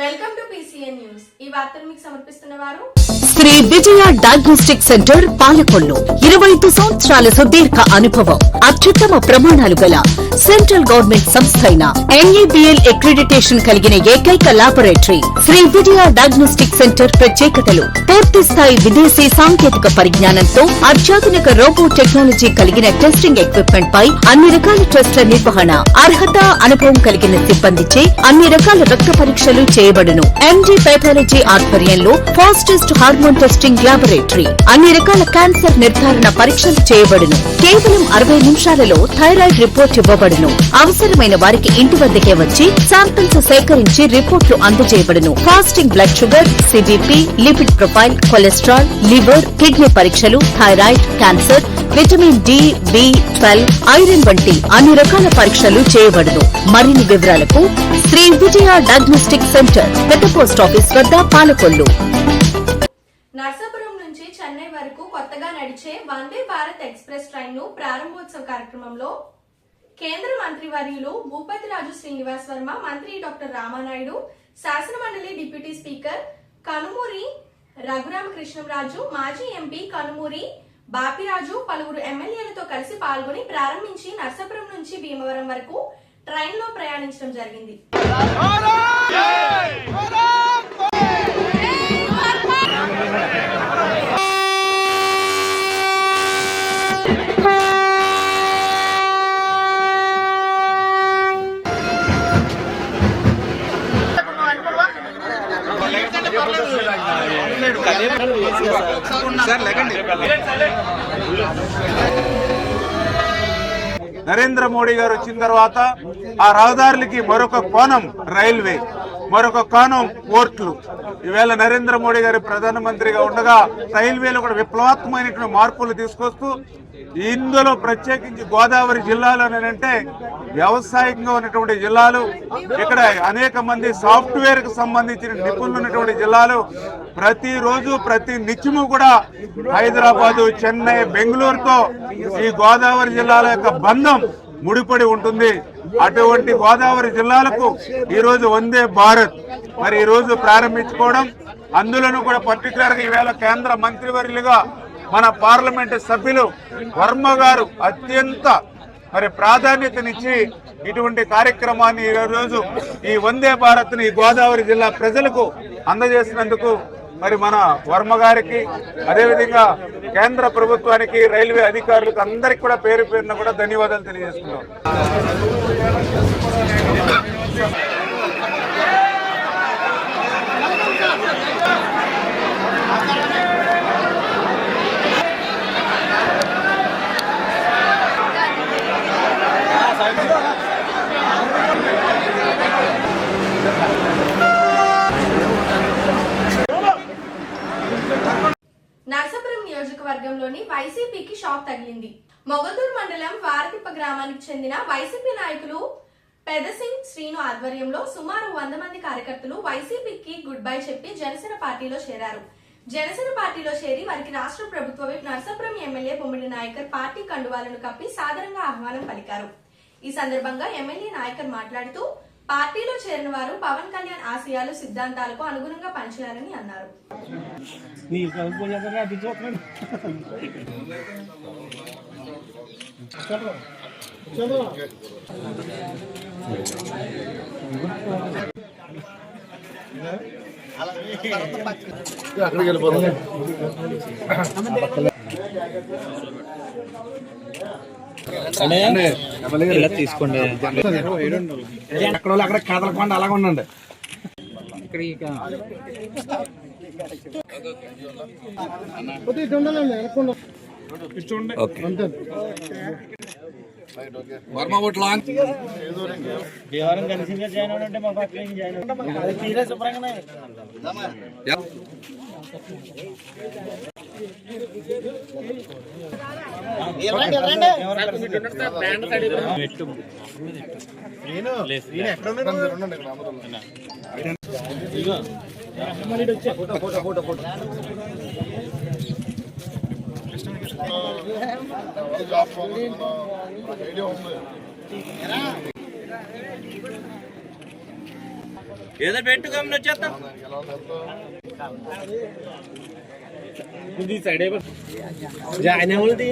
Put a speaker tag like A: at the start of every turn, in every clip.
A: Welcome to PCN news. ఈ వార్తలు మీకు సమర్పిస్తున్నవారు
B: శ్రీ విజయ డయాగ్నోస్టిక్ సెంటర్ పాలకొల్లు. 25 సంవత్సరాల సుదీర్ఘ అనుభవం, అత్యుత్తమ ప్రమాణాలు గల సెంట్రల్ గవర్నమెంట్ సంస్థ అయిన NABL అక్రిడిటేషన్ కలిగిన ఏకైక laboratory Shri Vijaya diagnostic centre. ప్రత్యేకతలు: పూర్తి స్థాయి విదేశీ సాంకేతిక పరిజ్ఞానంతో అత్యాధునిక రోబో టెక్నాలజీ కలిగిన టెస్టింగ్ ఎక్విప్మెంట్ పై అన్ని రకాల టెస్టుల నిర్వహణ, అర్హత, అనుభవం కలిగిన సిబ్బందిచే అన్ని రకాల రక్త పరీక్షలు చేయబడును. MD పైథాలజీ ఆధ్వర్యంలో ఫాస్టెస్ట్ హార్మోన్ టెస్టింగ్ ల్యాబొరేటరీ. అన్ని రకాల క్యాన్సర్ నిర్ధారణ పరీక్షలు చేయబడును. కేవలం 60 నిమిషాలలో థైరాయిడ్ రిపోర్ట్ ఇవ్వబడును. అవసరమైన వారికి ఇంటి వద్దకే వచ్చి శాంపిల్స్ సేకరించి రిపోర్ట్లు అందజేయబడును. Fasting blood sugar, CBP, lipid profile, cholesterol, liver, kidney పరీక్షలు, thyroid, cancer, vitamin D, B12, iron వంటి అన్ని రకాల పరీక్షలు చేయబడును. మరిన్ని వివరాలకు శ్రీ విజయ డయాగ్నోస్టిక్ సెంటర్, పెద్ద పోస్ట్ ఆఫీస్ వద్ద, పాలకొల్లు.
A: నర్సాపురం నుంచి చెన్నై వరకు కొత్తగా నడిచే వందే భారత్ ఎక్స్ప్రెస్ ట్రైన్ ను ప్రారంభోత్సవ కార్యక్రమంలో కేంద్ర మంత్రి వర్యులు భూపతిరాజు శ్రీనివాస్ వర్మ, మంత్రి డాక్టర్ రామానాయుడు, శాసనమండలి డిప్యూటీ స్పీకర్ కనుమూరి రఘురామకృష్ణంరాజు, మాజీ ఎంపీ కనుమూరి బాపిరాజు, పలువురు ఎమ్మెల్యేలతో కలిసి పాల్గొని ప్రారంభించి నర్సాపురం నుంచి భీమవరం వరకు ట్రైన్ లో ప్రయాణించడం జరిగింది.
C: నరేంద్ర మోడీ గారు వచ్చిన తర్వాత ఆ రహదారులకి మరొక కోణం రైల్వే, మరొక కోణం పోర్టులు. ఈవేళ నరేంద్ర మోడీ గారు ప్రధానమంత్రిగా ఉండగా రైల్వేలో కూడా విప్లవాత్మకమైనటువంటి మార్పులు తీసుకొస్తూ, ఇందులో ప్రత్యేకించి గోదావరి జిల్లాలోనంటే వ్యవసాయంగా ఉన్నటువంటి జిల్లాలు, ఇక్కడ అనేక మంది సాఫ్ట్వేర్ కు సంబంధించిన నిపుణులు ఉన్నటువంటి జిల్లాలు, ప్రతిరోజు ప్రతి నిత్యము కూడా హైదరాబాదు, చెన్నై, బెంగళూరుతో ఈ గోదావరి జిల్లాల యొక్క బంధం ముడిపడి ఉంటుంది. అటువంటి గోదావరి జిల్లాలకు ఈరోజు వందే భారత్ మరి ఈరోజు ప్రారంభించుకోవడం, అందులోనూ కూడా పర్టికులర్ గా ఈవేళ కేంద్ర మంత్రివర్యులుగా మన పార్లమెంటు సభ్యులు వర్మ గారు అత్యంత ప్రాధాన్యతనిచ్చి ఇటువంటి కార్యక్రమాన్ని ఈరోజు ఈ వందే భారత్ ని గోదావరి జిల్లా ప్రజలకు అందజేసినందుకు మన వర్మ గారికి, అదేవిధంగా కేంద్ర ప్రభుత్వానికి, రైల్వే అధికారులకు అందరికి కూడా పేరు పేరున కూడా ధన్యవాదాలు తెలియజేస్తున్నాం.
A: నర్సాపురం నియోజకవర్గంలోని వైసీపీకి షాక్ తగిలింది. మొగదూరు మండలం వారతిప్ప గ్రామానికి చెందిన వైసీపీ నాయకులు పెదసింగ్ శ్రీను ఆధ్వర్యంలో సుమారు 100 మంది కార్యకర్తలు వైసీపీకి గుడ్ బై చెప్పి జనసేన పార్టీలో చేరారు. జనసేన పార్టీలో చేరి వారికి రాష్ట్ర ప్రభుత్వ విప్ నర్సాపురం ఎమ్మెల్యే బొమ్మిడి నాయకర్ పార్టీ కండువాలను కప్పి సాదరంగా ఆహ్వానం పలికారు. ఈ సందర్భంగా ఎమ్మెల్యే నాయకర్ మాట్లాడుతూ, పార్టీలో చేరిన వారు పవన్ కళ్యాణ్ ఆశయాలు, సిద్ధాంతాలకు అనుగుణంగా పనిచేయాలని అన్నారు.
D: అక్కడికి వెళ్ళిపోతాం. తీసుకోండి, ఎక్కడ అక్కడ కదలకుండా అలాగ ఉండండి. వర్మ ఓట్ లాంగ్ దేవరం కలిసింగా జాయిన్ అవునంటే మా పక్కన జాయిన్ అవుతాం. తీరే శుభ్రంగానే ఐడియా ఉంది. ఏదో పెట్టు కమ్మి వచ్చేస్తాం జాయిన్ అవ్వాలి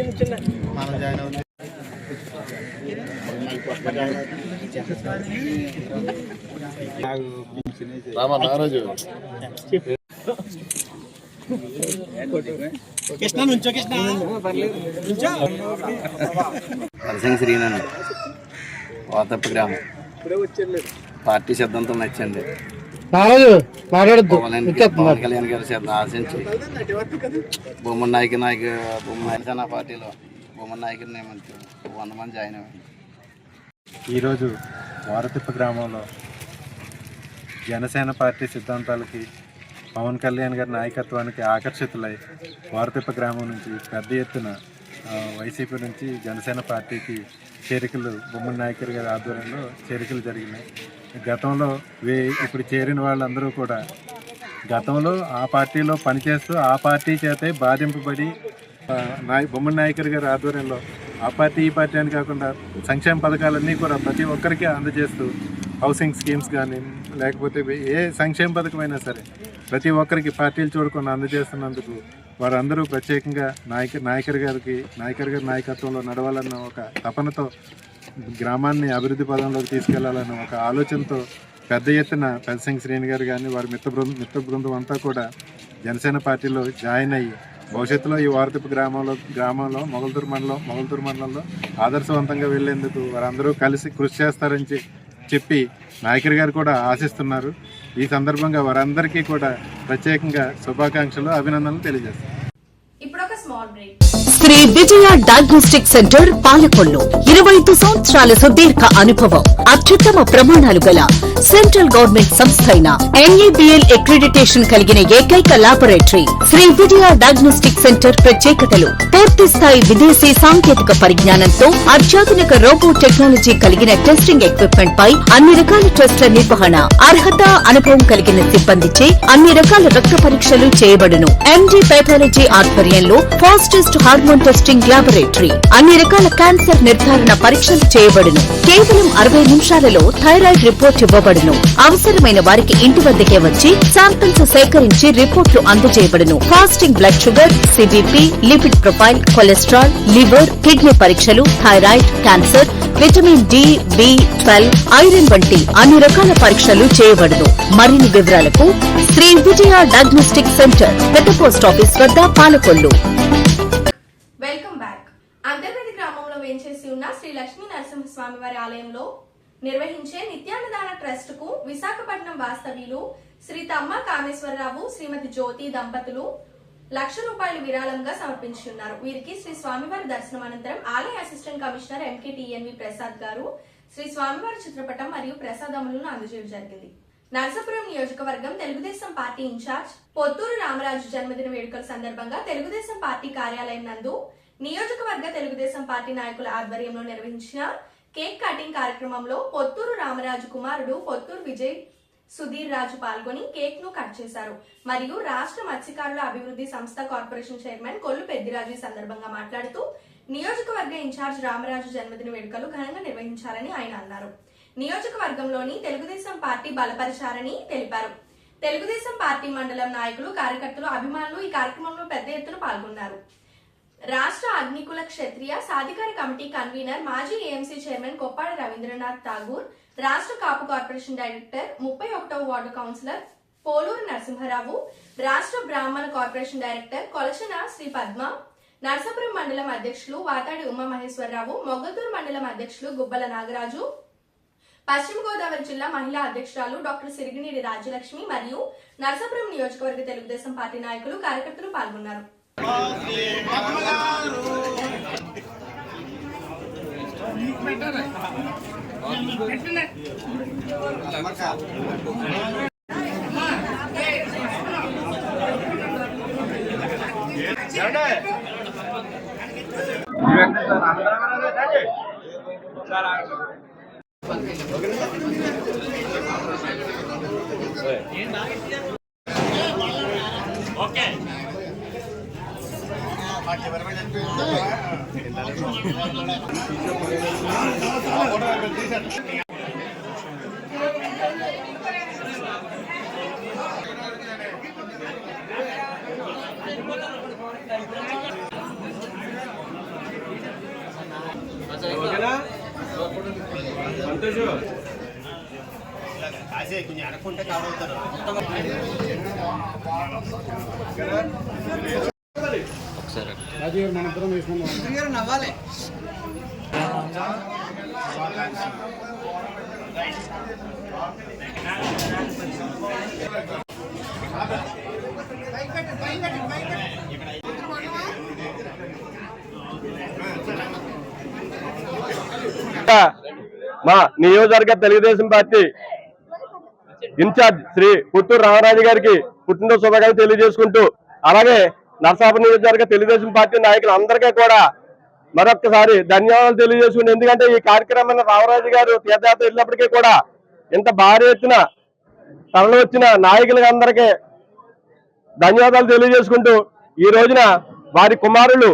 D: మనం జాయిన్ అవ్వాలి కృష్ణ నుంచో కృష్ణ
E: పరసింగ్ శ్రీనన్ వాతప్ప గ్రామం పార్టీ సిద్ధాంతం నచ్చండి పవన్ కళ్యాణ్ గారు ఆశించి బొమ్మన్ జనసేన పార్టీలో బొమ్మన్ నాయకుని నియమించారు 100 మంది జాయిన్ అయ్యారు.
F: ఈరోజు వారతిప్ప గ్రామంలో జనసేన పార్టీ సిద్ధాంతాలకి పవన్ కళ్యాణ్ గారి నాయకత్వానికి ఆకర్షితులై వారతిప్ప గ్రామం నుంచి పెద్ద ఎత్తున వైసీపీ నుంచి జనసేన పార్టీకి చేరికలు బొమ్మన్ నాయకర్ గారి ఆధ్వర్యంలో చేరికలు జరిగినాయి. గతంలో ఇప్పుడు చేరిన వాళ్ళందరూ కూడా గతంలో ఆ పార్టీలో పనిచేస్తూ ఆ పార్టీ చేతే బాధింపబడి బొమ్మన్ నాయకర్ గారి ఆధ్వర్యంలో ఆ పార్టీ ఈ పార్టీ అని కాకుండా సంక్షేమ పథకాలన్నీ కూడా ప్రతి ఒక్కరికి అందజేస్తూ హౌసింగ్ స్కీమ్స్ కానీ లేకపోతే ఏ సంక్షేమ పథకమైనా సరే ప్రతి ఒక్కరికి పార్టీలు చూడకుండా అందజేస్తున్నందుకు వారందరూ ప్రత్యేకంగా నాయకర్ గారి నాయకత్వంలో నడవాలన్న ఒక తపనతో గ్రామాన్ని అభివృద్ధి పదంలోకి తీసుకెళ్లాలన్న ఒక ఆలోచనతో పెద్ద ఎత్తున పరసింగ్ శ్రీని గారు కానీ వారి మిత్ర బృందం అంతా కూడా జనసేన పార్టీలో జాయిన్ అయ్యి భవిష్యత్తులో ఈ వారతిప్ప గ్రామంలో మొగల్తూరు మండలంలో ఆదర్శవంతంగా వెళ్లేందుకు వారందరూ కలిసి కృషి చేస్తారని చెప్పి నాయకర్ గారు కూడా ఆశిస్తున్నారు. ఈ సందర్భంగా వారందరికీ కూడా ప్రత్యేకంగా శుభాకాంక్షలు అభినందనలు తెలియజేస్తారు.
A: ఇప్పుడు ఒక small break.
B: Shri Vijaya diagnostic centre Palakollu 25 సంవత్సరాల సుదీర్ఘ అనుభవం అత్యుత్తమ ప్రమాణాలు గల సెంట్రల్ గవర్నమెంట్ సంస్థ అయిన NABL అక్రిడిటేషన్ కలిగిన ఏకైక laboratory Shri Vijaya diagnostic centre ప్రత్యేకతలు పూర్తి స్థాయి విదేశీ సాంకేతిక పరిజ్ఞానంతో అత్యాధునిక రోబో టెక్నాలజీ కలిగిన టెస్టింగ్ ఎక్విప్మెంట్ పై అన్ని రకాల టెస్టుల నిర్వహణ అర్హత అనుభవం కలిగిన సిబ్బందిచే అన్ని రకాల రక్త పరీక్షలు చేయబడును. MD పైథాలజీ ఆధ్వర్యంలో ఫాస్టెస్ట్ హార్మోన్ టెస్టింగ్ లాబొరేటరీ అన్ని రకాల క్యాన్సర్ నిర్ధారణ పరీక్షలు చేయబడును. కేవలం 60 నిమిషాలలో థైరాయిడ్ రిపోర్ట్ ఇవ్వబడును. అవసరమైన వారికి ఇంటి వద్దకే వచ్చి శాంపిల్స్ సేకరించి రిపోర్ట్లు అందజేయబడును. Fasting blood sugar, CBP, lipid profile, cholesterol, liver, kidney పరీక్షలు, thyroid, cancer, vitamin D, B12, iron వంటి అన్ని రకాల పరీక్షలు చేయబడును. మరిన్ని వివరాలకు శ్రీ విజయ డయాగ్నోస్టిక్ సెంటర్, పెద్ద పోస్ట్ ఆఫీస్ వద్ద, పాలకొల్లు.
A: Welcome back. అంతర్వేది గ్రామంలో వేంచేసి ఉన్న శ్రీ లక్ష్మీ నరసింహస్వామి వారి ఆలయంలో నిర్వహించే నిత్యాన్నదాన ట్రస్ట్ కు విశాఖపట్నం వాస్తవ్యులు శ్రీ తమ్మ కామేశ్వరరావు, శ్రీమతి జ్యోతి దంపతులు ₹1,00,000 విరాళంగా సమర్పించి ఉన్నారు. వీరికి శ్రీ స్వామివారి దర్శనం అనంతరం ఆలయ అసిస్టెంట్ కమిషనర్ MKTNV ప్రసాద్ గారు శ్రీ స్వామివారి చిత్రపటం మరియు ప్రసాదములను అందజేయడం జరిగింది. నరసాపురం నియోజకవర్గం తెలుగుదేశం పార్టీ ఇన్ఛార్జ్ పొత్తూరు రామరాజు జన్మదిన వేడుకల సందర్భంగా తెలుగుదేశం పార్టీ కార్యాలయం నందు నియోజకవర్గ తెలుగుదేశం పార్టీ నాయకుల ఆధ్వర్యంలో నిర్వహించిన కేక్ కటింగ్ కార్యక్రమంలో పొత్తూరు రామరాజు కుమారుడు పొత్తూరు విజయ్ సుధీర్ రాజు పాల్గొని కేక్ ను కట్ చేశారు. మరియు రాష్ట్ర మత్స్యకారుల అభివృద్ధి సంస్థ కార్పొరేషన్ చైర్మన్ కొల్లు పెద్దిరాజు ఈ సందర్భంగా మాట్లాడుతూ నియోజకవర్గ ఇన్ఛార్జ్ రామరాజు జన్మదిన వేడుకలు ఘనంగా నిర్వహించారని ఆయన అన్నారు. నియోజకవర్గంలోని తెలుగుదేశం పార్టీ బలపరిచారని తెలిపారు. తెలుగుదేశం పార్టీ మండలం నాయకులు, కార్యకర్తలు, అభిమానులు ఈ కార్యక్రమంలో పెద్ద ఎత్తున పాల్గొన్నారు. రాష్ట్ర అగ్నికుల క్షత్రియ సాధికార కమిటీ కన్వీనర్, మాజీ AMC చైర్మన్ కొప్పాడ రవీంద్రనాథ్ ఠాగూర్, రాష్ట్ర కాపు కార్పొరేషన్ డైరెక్టర్, 31వ వార్డు కౌన్సిలర్ పోలూరు నరసింహారావు, రాష్ట్ర బ్రాహ్మణ కార్పొరేషన్ డైరెక్టర్ కొలచన శ్రీ పద్మ, నరసాపురం మండలం అధ్యక్షులు వాతాడి ఉమామహేశ్వరరావు, మొగల్తూరు మండలం అధ్యక్షులు గుబ్బల నాగరాజు, పశ్చిమ గోదావరి జిల్లా మహిళా అధ్యక్షురాలు డాక్టర్ సిరిగినేని రాజ్యలక్ష్మి మరియు నరసాపురం నియోజకవర్గ తెలుగుదేశం పార్టీ నాయకులు, కార్యకర్తలు పాల్గొన్నారు.
G: మా నియోజకవర్గ తెలుగుదేశం పార్టీ ఇన్ఛార్జ్ శ్రీ పుత్తూరు రామరాజు గారికి పుట్టినరోజు శుభాకాంక్షలు తెలియజేసుకుంటూ, అలాగే నరసాపురం నియోజకవర్గ తెలుగుదేశం పార్టీ నాయకులందరికీ కూడా మరొక్కసారి ధన్యవాదాలు తెలియజేసుకుంటూ, ఎందుకంటే ఈ కార్యక్రమాన్ని రామరాజు గారు తీర్థయాత్ర వెళ్ళినప్పటికీ కూడా ఇంత భారీ ఎత్తున తరలి వచ్చిన నాయకులందరికీ ధన్యవాదాలు తెలియజేసుకుంటూ, ఈ రోజున వారి కుమారులు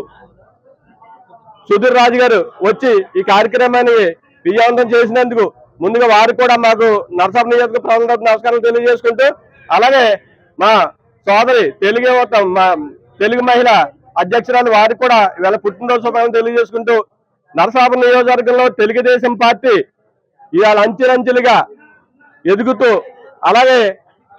G: సుధీర్ రాజు గారు వచ్చి ఈ కార్యక్రమాన్ని విజయవంతం చేసినందుకు ముందుగా వారు కూడా మాకు నరసాపురం నియోజకవర్గ ప్రజలకు నమస్కారాలు తెలియజేసుకుంటూ, అలాగే మా సోదరి తెలుగు మహిళ అధ్యక్షురాలు వారికి కూడా ఇవాళ పుట్టినరోజు శుభాకాంక్షలు తెలియజేసుకుంటూ, నరసాపురం నియోజకవర్గంలో తెలుగుదేశం పార్టీ ఇవాళ అంచెలంచెలుగా ఎదుగుతూ, అలాగే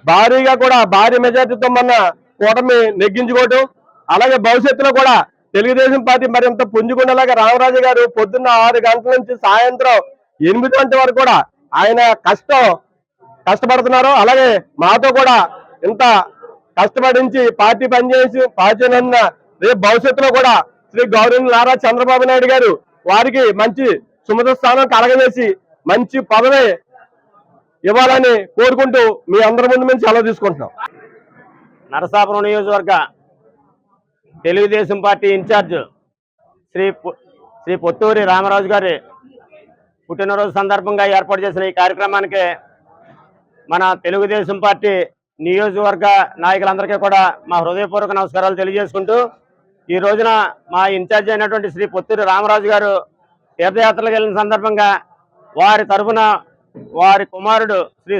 G: భారీగా కూడా భారీ మెజార్టీతో మన కూటమి నెగ్గించుకోవటం, అలాగే భవిష్యత్తులో కూడా తెలుగుదేశం పార్టీ మరింత పుంజుకునేలాగా రామరాజు గారు పొద్దున్న 6 గంటల నుంచి సాయంత్రం 8 గంటల వరకు కూడా ఆయన కష్టపడుతున్నారు. అలాగే మాతో కూడా ఇంత కష్టపడించి పార్టీ పనిచేసి పార్టీనన్న రేపు భవిష్యత్తులో కూడా శ్రీ గౌరవ నారా చంద్రబాబు నాయుడు గారు వారికి మంచి సుమత స్థానం కలగజేసి మంచి పదవి ఇవ్వాలని కోరుకుంటూ మీ అందరి ముందు మేము సెలవు తీసుకుంటున్నాం.
H: నరసాపురం నియోజకవర్గ తెలుగుదేశం పార్టీ ఇన్ఛార్జ్ శ్రీ పొత్తూరి రామరాజు గారి పుట్టినరోజు సందర్భంగా ఏర్పాటు చేసిన ఈ కార్యక్రమానికి మన తెలుగుదేశం పార్టీ నియోజకవర్గ నాయకులందరికీ కూడా మా హృదయపూర్వక నమస్కారాలు తెలియజేసుకుంటూ, ఈ రోజున మా ఇన్ఛార్జ్ అయినటువంటి శ్రీ పొత్తూరి రామరాజు గారు తీర్థయాత్రలకు వెళ్ళిన సందర్భంగా వారి తరఫున వారి కుమారుడు శ్రీ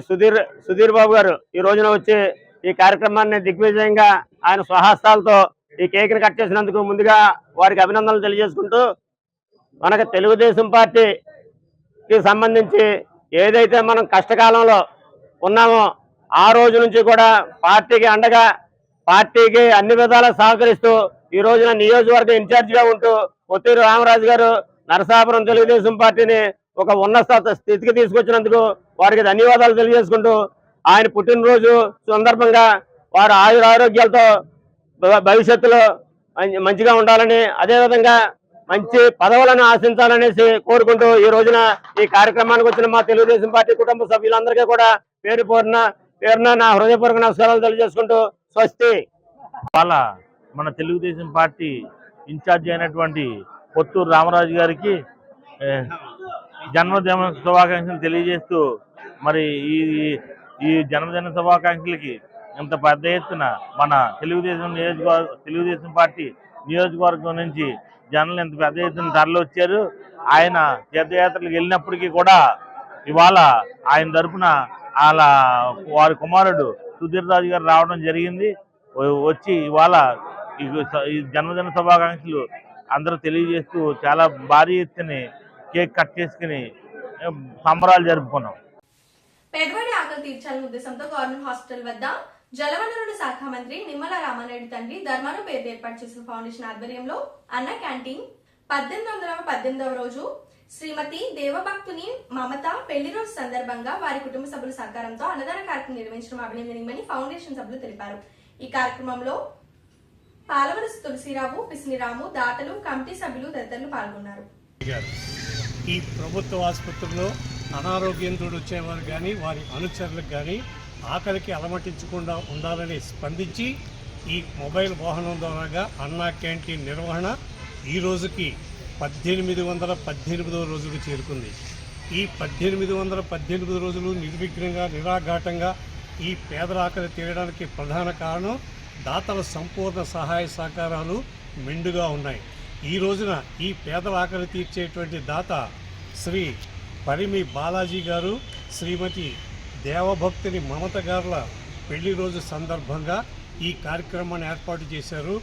H: సుధీర్ బాబు గారు ఈ రోజున వచ్చి ఈ కార్యక్రమాన్ని దిగ్విజయంగా ఆయన స్వహస్తాలతో ఈ కేక్ని కట్ చేసినందుకు ముందుగా వారికి అభినందనలు తెలియజేసుకుంటూ, మనకు తెలుగుదేశం పార్టీకి సంబంధించి ఏదైతే మనం కష్టకాలంలో ఉన్నామో ఆ రోజు నుంచి కూడా పార్టీకి అండగా పార్టీకి అన్ని విధాలా సహకరిస్తూ ఈ రోజున నియోజకవర్గ ఇన్ఛార్జిగా ఉంటూ పొత్తూరు రామరాజు గారు నరసాపురం తెలుగుదేశం పార్టీని ఒక ఉన్నత స్థితికి తీసుకొచ్చినందుకు వారికి ధన్యవాదాలు తెలియజేసుకుంటూ, ఆయన పుట్టినరోజు సందర్భంగా వారు ఆరోగ్యాలతో భవిష్యత్తులో మంచిగా ఉండాలని, అదేవిధంగా మంచి పదవులను ఆశించాలనేసి కోరుకుంటూ ఈ రోజున ఈ కార్యక్రమానికి వచ్చిన మా తెలుగుదేశం పార్టీ కుటుంబ సభ్యులందరికీ కూడా పేరున నా హృదయపూర్వక నమస్కారాలు తెలియజేసుకుంటూ స్వస్తి.
I: వాళ్ళ మన తెలుగుదేశం పార్టీ ఇన్ఛార్జి అయినటువంటి పొత్తూరు రామరాజు గారికి జన్మదిన శుభాకాంక్షలు తెలియజేస్తూ, మరి ఈ జన్మదిన శుభాకాంక్షలకి ఇంత పెద్ద ఎత్తున మన తెలుగుదేశం పార్టీ నియోజకవర్గం నుంచి జనాలు ఇంత పెద్ద ఎత్తున తరలి వచ్చారు. ఆయన తీర్థయాత్రలకు వెళ్ళినప్పటికీ కూడా ఇవాళ ఆయన తరఫున వారి కుమారుడు సుధీర్ రాజు గారు రావడం జరిగింది. వచ్చి ఇవాళ ఈ జన్మదిన శుభాకాంక్షలు అందరూ తెలియజేస్తూ చాలా భారీ ఎత్తున కేక్ కట్ చేసుకుని సంబరాలు జరుపుకున్నాం.
A: పేదవాడి ఆకలి తీర్చాలనే ఉద్దేశంతో గవర్నమెంట్ హాస్పిటల్ వద్ద జలవనరుల శాఖ మంత్రి నిమ్మల రామారెడ్డి తండ్రి ధర్మాన పేరు ఏర్పాటు చేసిన ఫౌండేషన్ ఆధ్వర్యంలో అన్న క్యాంటీన్ 1818వ రోజు శ్రీమతి దేవభక్తుని మమత పెళ్లి రోజు సందర్భంగా వారి కుటుంబ సభ్యుల సహకారంతో అన్నదాన కార్యక్రమం నిర్వహించడం అభినందనీయమని ఫౌండేషన్ సభ్యులు తెలిపారు. ఈ కార్యక్రమంలో పాలవలసి తులసిరావు, పిసినిరాము, దాతలు, కమిటీ సభ్యులు తదితరులు పాల్గొన్నారు.
J: ఈ ప్రభుత్వ ఆసుపత్రిలో అనారోగ్యంతో వచ్చేవారు కానీ వారి అనుచరులకు కానీ ఆకలికి అలమటించకుండా ఉండాలని స్పందించి ఈ మొబైల్ వాహనం ద్వారాగా అన్నా క్యాంటీన్ నిర్వహణ ఈ రోజుకి 1818వ రోజుకు చేరుకుంది. ఈ 1818 రోజులు నిర్విఘ్నంగా నిరాఘాటంగా ఈ పేదల ఆకలి తీరడానికి ప్రధాన కారణం దాతల సంపూర్ణ సహాయ సహకారాలు మెండుగా ఉన్నాయి. ఈ రోజున ఈ పేదల ఆకలి తీర్చేటువంటి దాత శ్రీ పరిమి బాలాజీ గారు, శ్రీమతి దేవభక్తిని మమత గారుల పెళ్లి రోజు సందర్భంగా ఈ కార్యక్రమాన్ని ఏర్పాటు చేశారు.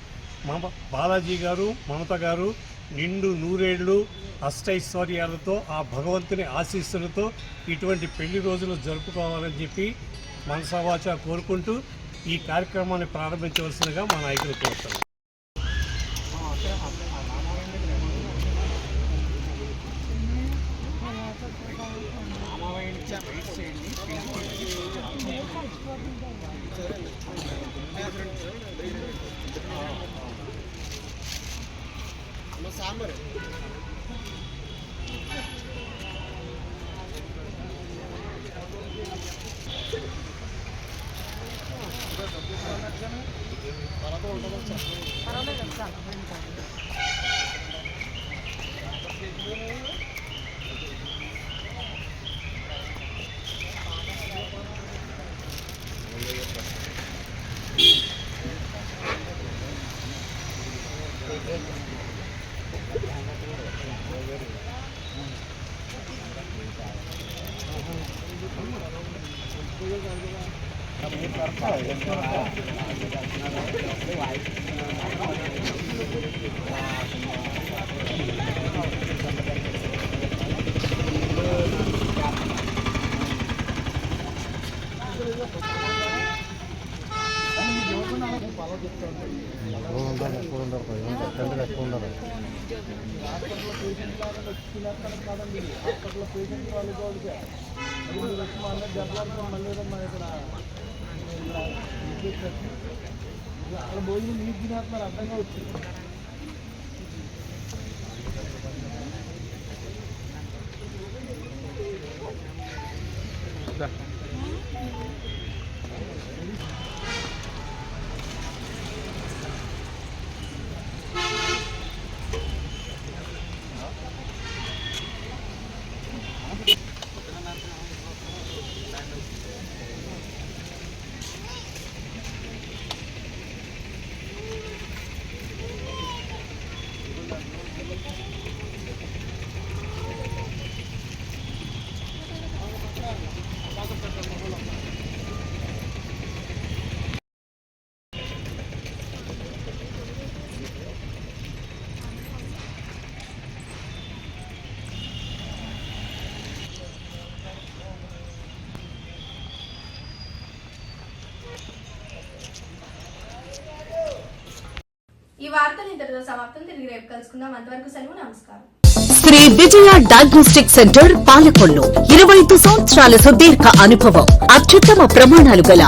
J: బాలాజీ గారు, మమత గారు నిండు నూరేళ్లు అష్టైశ్వర్యాలతో ఆ భగవంతుని ఆశీస్సులతో ఇటువంటి పెళ్లి రోజులు జరుపుకోవాలని చెప్పి మనసావాచ కోరుకుంటూ ఈ కార్యక్రమాన్ని ప్రారంభించవలసిందిగా మా నాయకులు కోరుతున్నారు.
A: ఈ వార్తలు ఇంతటితో సమాప్తం. తిరిగి రేపు కలుసుకుందాం. అంతవరకు సెలవు. నమస్కారం.
B: శ్రీ విజయ డయాగ్నోస్టిక్ సెంటర్ పాలకొల్లు 25 సంవత్సరాల సుదీర్ఘ అనుభవం, అత్యుత్తమ ప్రమాణాలు గల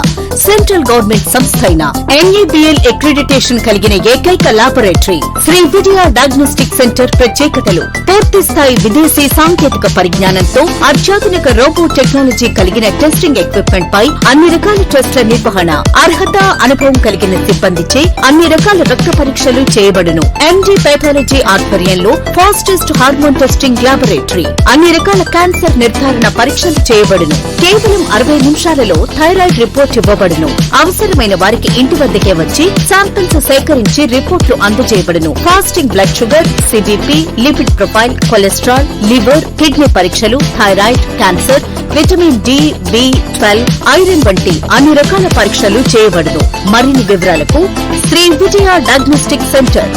B: సెంట్రల్ గవర్నమెంట్ సంస్థ అయిన NABL అక్రిడిటేషన్ కలిగిన ఏకైక laboratory Shri Vijaya diagnostic centre ప్రత్యేకతలు పూర్తి స్థాయి విదేశీ సాంకేతిక పరిజ్ఞానంతో అత్యాధునిక రోబో టెక్నాలజీ కలిగిన టెస్టింగ్ ఎక్విప్మెంట్ పై అన్ని రకాల టెస్టుల నిర్వహణ, అర్హత, అనుభవం కలిగిన సిబ్బందిచే అన్ని రకాల రక్త పరీక్షలు చేయబడును. MD పైథాలజీ ఆధ్వర్యంలో ఫాస్టెస్ట్ హార్మోన్ టెస్టింగ్ లాబొరేటరీ, అన్ని రకాల క్యాన్సర్ నిర్ధారణ పరీక్షలు చేయబడును. కేవలం 60 నిమిషాలలో థైరాయిడ్ రిపోర్ట్ ఇవ్వబడును. అవసరమైన వారికి ఇంటి వద్దకే వచ్చి శాంపిల్స్ సేకరించి రిపోర్ట్లు అందజేయబడును. Fasting blood sugar, CBP, lipid profile, cholesterol, liver, kidney పరీక్షలు, thyroid, cancer, vitamin D, B12, iron వంటి అన్ని రకాల పరీక్షలు చేయబడును. మరిన్ని వివరాలకు శ్రీ విజయ డయాగ్నోస్టిక్ సెంటర్